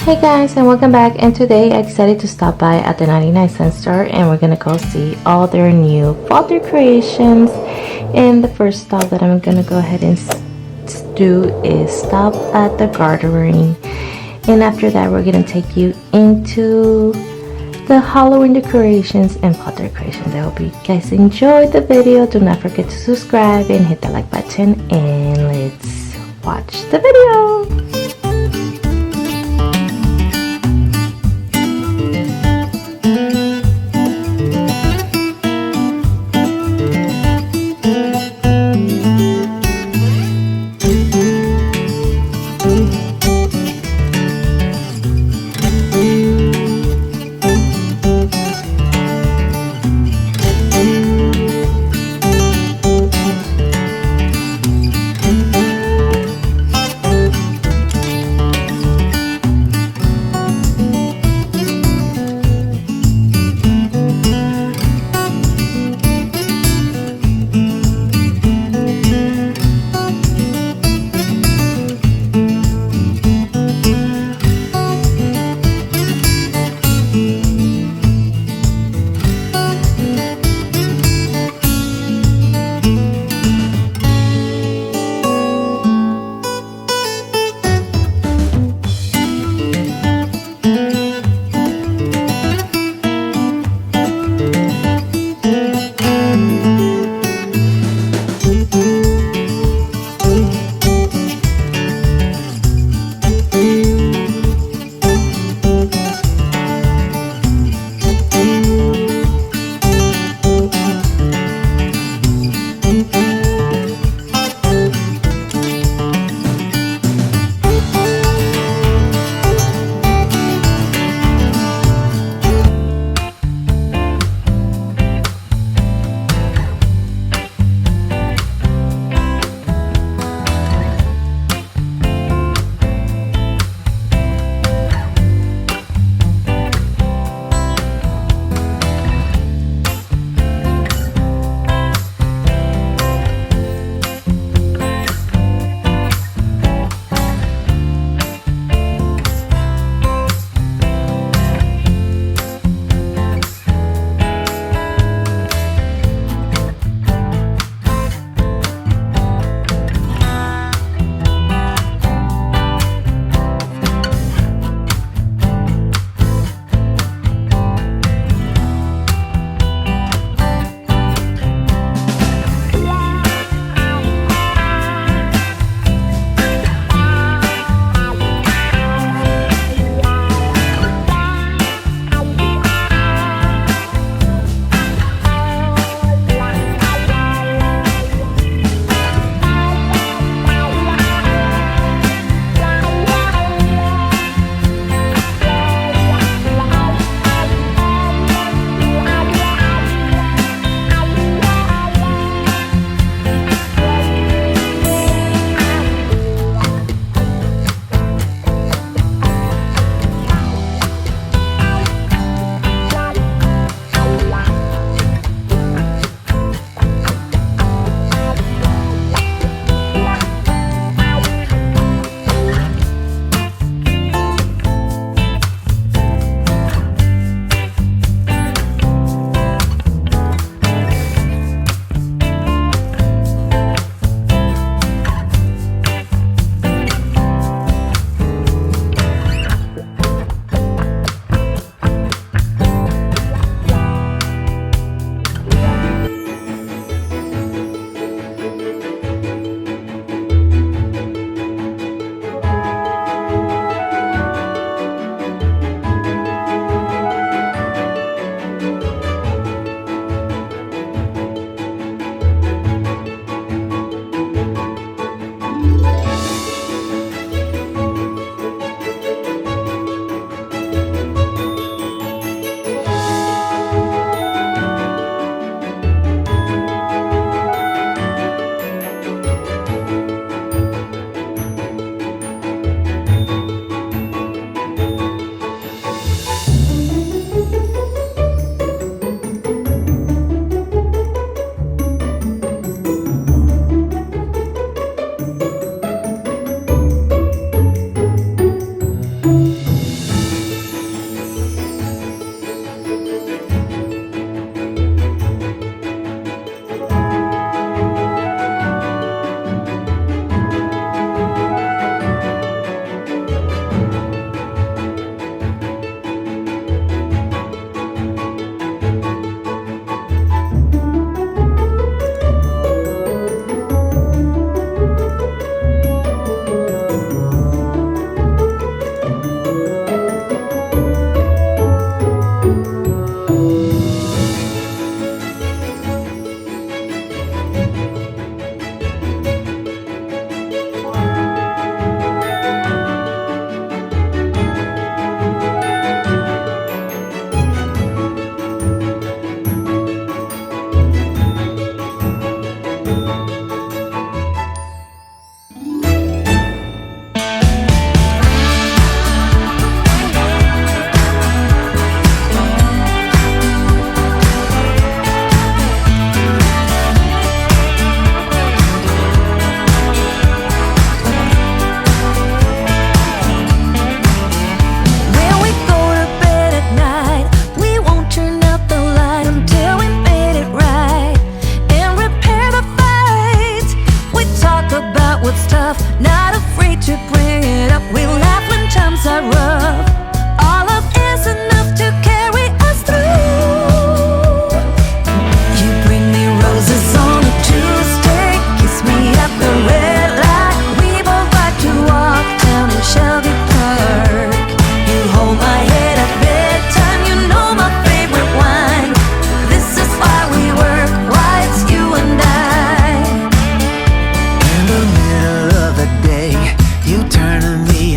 Hey guys, and welcome back. And today I decided to stop by at the 99-cent store and we're gonna go see all their new fall creations. And the first stop that I'm gonna go ahead and do is stop at the gardening, and after that we're gonna take you into the Halloween decorations and fall decorations. I hope you guys enjoyed the video. Do not forget to subscribe and hit the like button, and let's watch the video.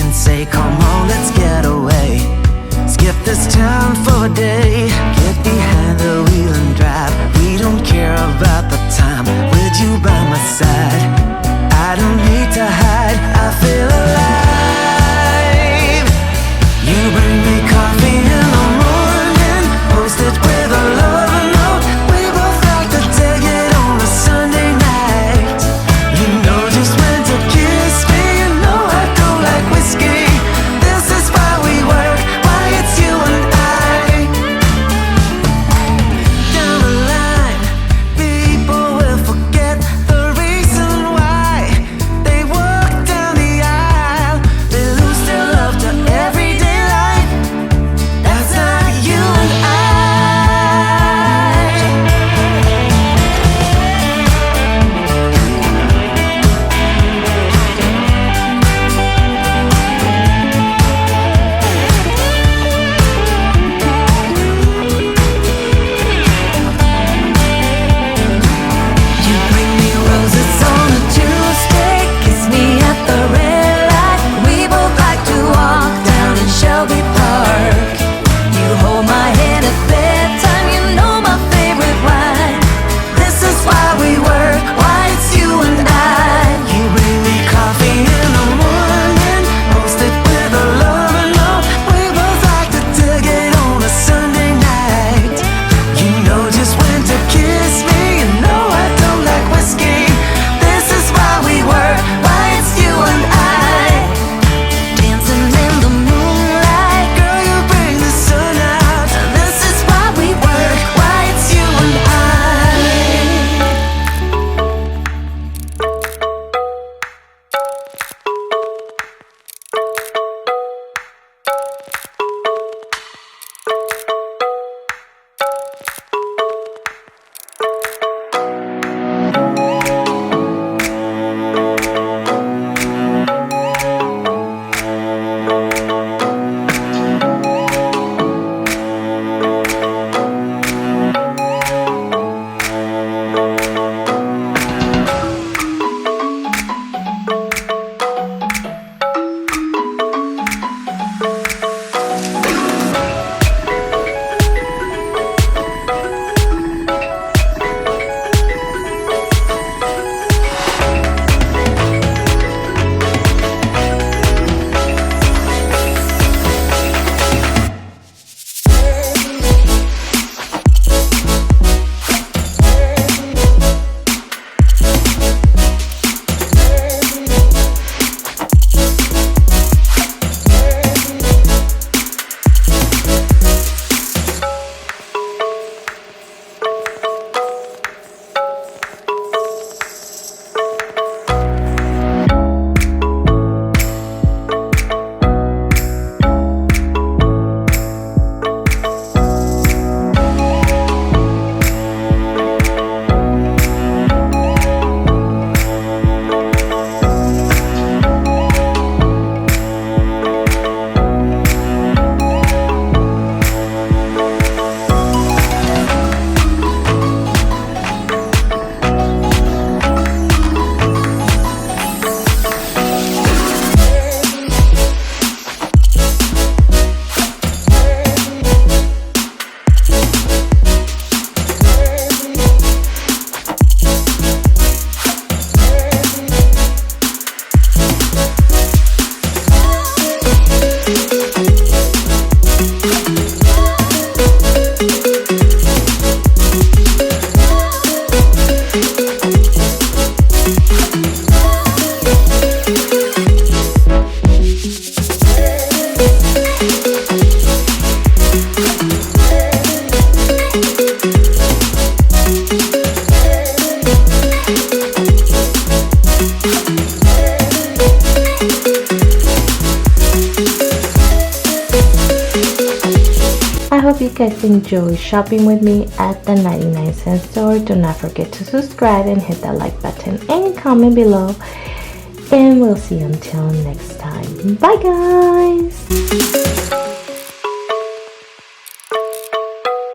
and say, come on, let's get away. Skip this town for a day. Get behind the wheel and drive. We don't care about the time with you by my side. I don't need to hide, I feel alive. You bring me coffee in the morning, post it with a love note. We both like to take it on a Sunday night. You know just when to kiss me. You know I don't like whiskey. This is why we work, why it's you and I. Down the line, people will forget the reason why they walk down the aisle. They lose their love to everyday life. That's not you and I. You bring me roses on a Tuesday, kiss me at the red light. We both like to walk down in Shelby Park. You hold my hand at bedtime, you know my favorite wine. This is why we work, why it's you and I. You bring me coffee in the morning, post it with a love note. We both like to dig it on a Sunday night. You know just when to kiss me. You know I don't like whiskey. This is why we work, why it's you and I. Dancing in the moonlight, girl, you bring the sun out. This is why we work, why it's you and I. I hope you guys enjoy shopping with me at the 99-cent store. Do not forget to subscribe and hit that like button and comment below. And we'll see you until next time. Bye guys!